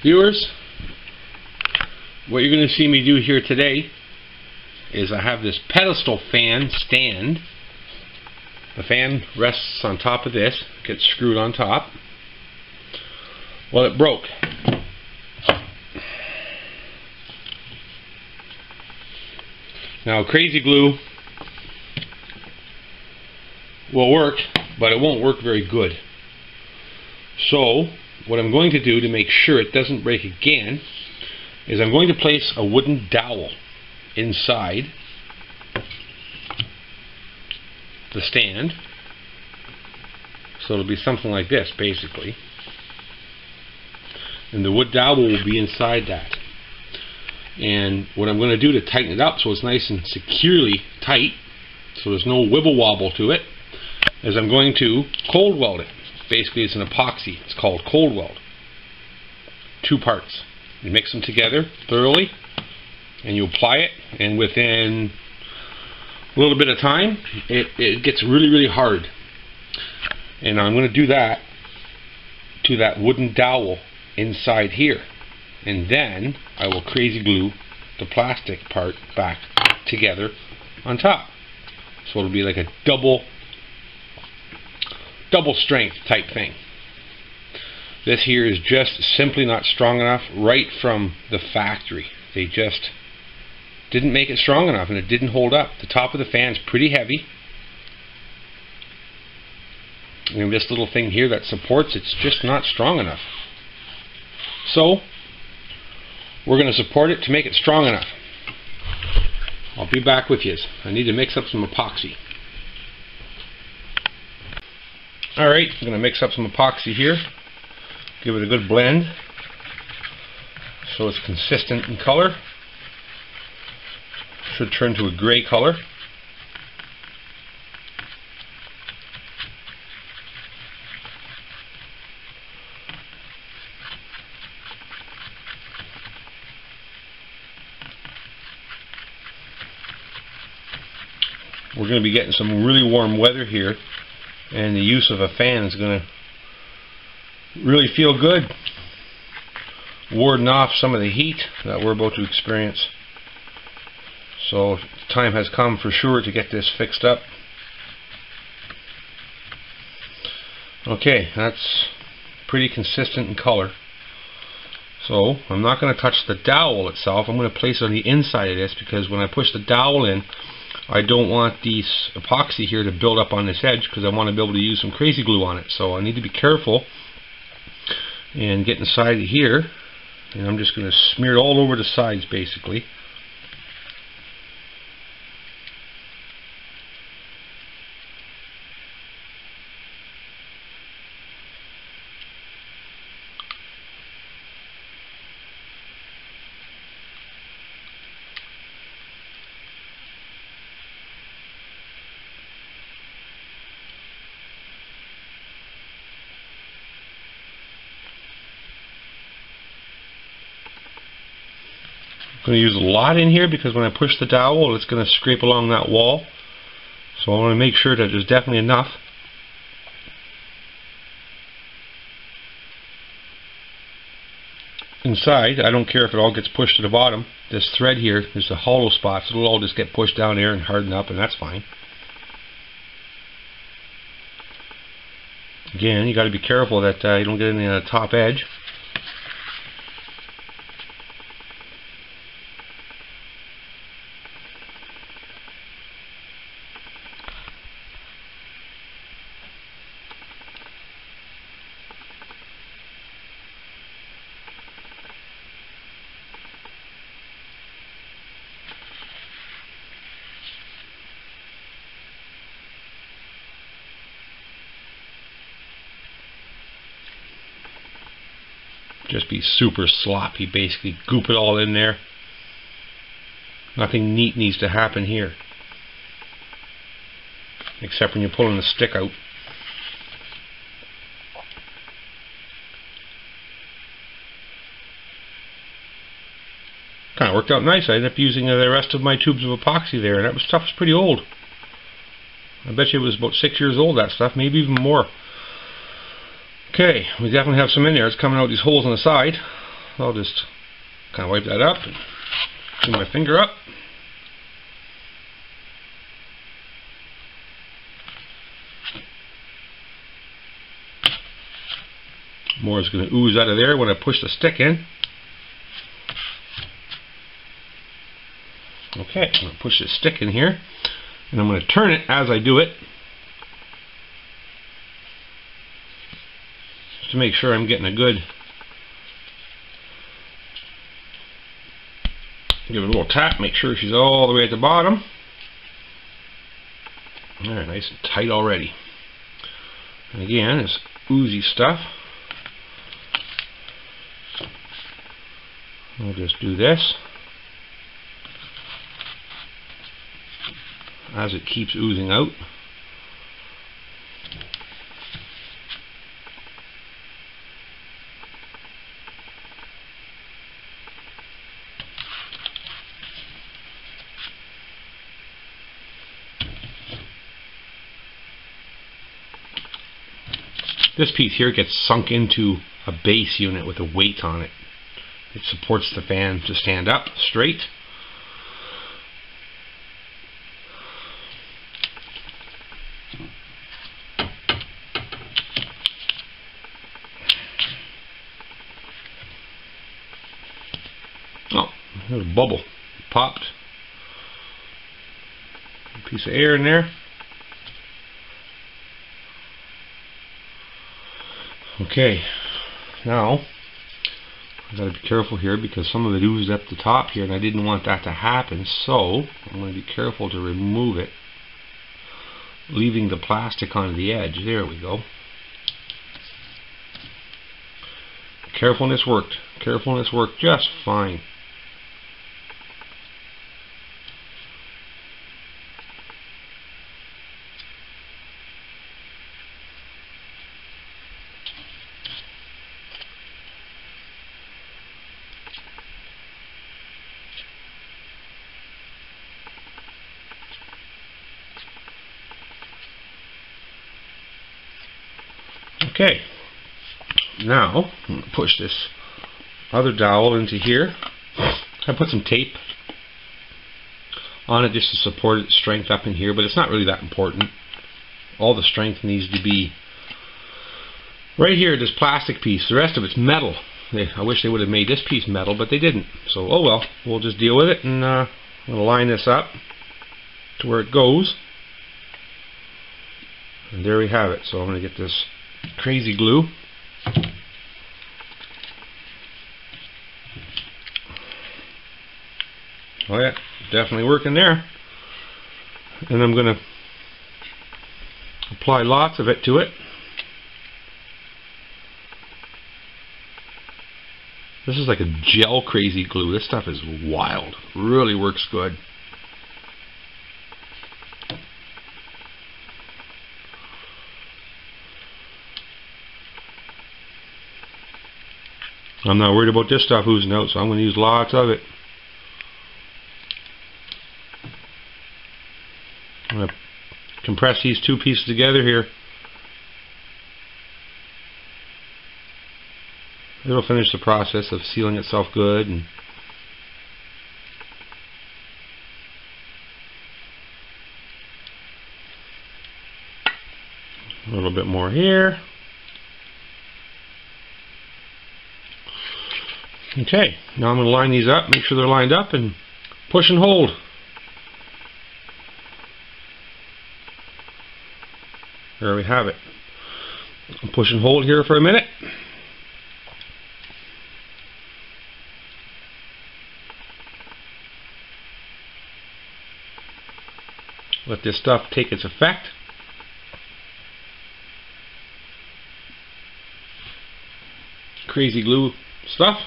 Viewers, what you're going to see me do here today is I have this pedestal fan stand. The fan rests on top of this, gets screwed on top. Well, it broke. Now, crazy glue will work, but it won't work very good. So what I'm going to do to make sure it doesn't break again is I'm going to place a wooden dowel inside the stand. So it'll be something like this basically, and the wood dowel will be inside that. And what I'm going to do to tighten it up so it's nice and securely tight, so there's no wibble wobble to it, is I'm going to cold weld it. Basically, it's an epoxy. It's called cold weld. 2 parts. You mix them together thoroughly, and you apply it, and within a little bit of time, it gets really hard. And I'm going to do that to that wooden dowel inside here, and then I will crazy glue the plastic part back together on top. So it'll be like a double strength type thing. This here is just simply not strong enough right from the factory. They just didn't make it strong enough, and it didn't hold up. The top of the fan's pretty heavy, and this little thing here that supports it's just not strong enough. So we're going to support it to make it strong enough. I'll be back with you. I need to mix up some epoxy. Alright, I'm going to mix up some epoxy here, give it a good blend so it's consistent in color. Should turn to a gray color. We're going to be getting some really warm weather here, and the use of a fan is going to really feel good, warding off some of the heat that we're about to experience. So the time has come for sure to get this fixed up. Okay, that's pretty consistent in color. So I'm not going to touch the dowel itself. I'm going to place it on the inside of this, because when I push the dowel in, I don't want this epoxy here to build up on this edge, because I want to be able to use some crazy glue on it. So I need to be careful and get inside of here, and I'm just going to smear it all over the sides basically. I'm going to use a lot in here because when I push the dowel it's going to scrape along that wall, so I want to make sure that there's definitely enough. Inside, I don't care if it all gets pushed to the bottom. This thread here is the hollow spots. It'll all just get pushed down there and harden up, and that's fine. Again, you got to be careful that you don't get any on the top edge. Just be super sloppy, basically goop it all in there. Nothing neat needs to happen here, except when you're pulling the stick out. Kind of worked out nice. I ended up using the rest of my tubes of epoxy there, and that stuff's pretty old. I bet you it was about 6 years old, that stuff, maybe even more. Okay, we definitely have some in there. It's coming out these holes on the side. I'll just kind of wipe that up and clean my finger up. More is going to ooze out of there when I push the stick in. Okay, I'm going to push this stick in here, and I'm going to turn it as I do it to make sure I'm getting a good, give it a little tap, make sure she's all the way at the bottom. There, nice and tight already. And again, it's oozy stuff. I'll just do this as it keeps oozing out. This piece here gets sunk into a base unit with a weight on it. It supports the fan to stand up straight. Oh, there's a bubble. It popped. A piece of air in there. Okay, now I've got to be careful here because some of it oozed up the top here and I didn't want that to happen, so I'm going to be careful to remove it, leaving the plastic on the edge. There we go. Carefulness worked. Carefulness worked just fine. Okay, now I'm going to push this other dowel into here. I put some tape on it just to support its strength up in here, but it's not really that important. All the strength needs to be right here, this plastic piece. The rest of it's metal. I wish they would have made this piece metal, but they didn't. So, oh well, we'll just deal with it, and I'm going to line this up to where it goes. And there we have it. So I'm going to get this crazy glue. Oh yeah, definitely working there. And I'm going to apply lots of it to it. This is like a gel crazy glue. This stuff is wild. Really works good. I'm not worried about this stuff oozing out, so I'm going to use lots of it. I'm going to compress these two pieces together here. It'll finish the process of sealing itself good. And a little bit more here. Okay, now I'm going to line these up, make sure they're lined up, and push and hold. There we have it. I'll push and hold here for a minute. Let this stuff take its effect. Crazy glue stuff.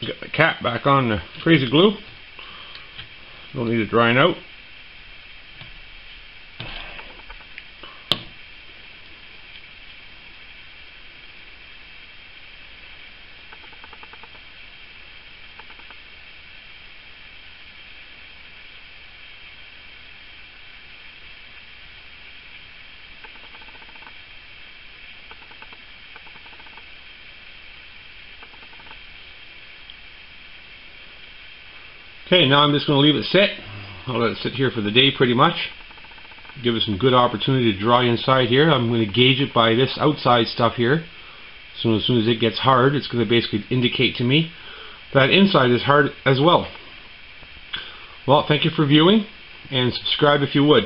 Get the cap back on the crazy glue. Don't need it drying out. Okay, now I'm just going to leave it sit. I'll let it sit here for the day pretty much. Give it some good opportunity to dry inside here. I'm going to gauge it by this outside stuff here. So as soon as it gets hard, it's going to basically indicate to me that inside is hard as well. Well, thank you for viewing, and subscribe if you would.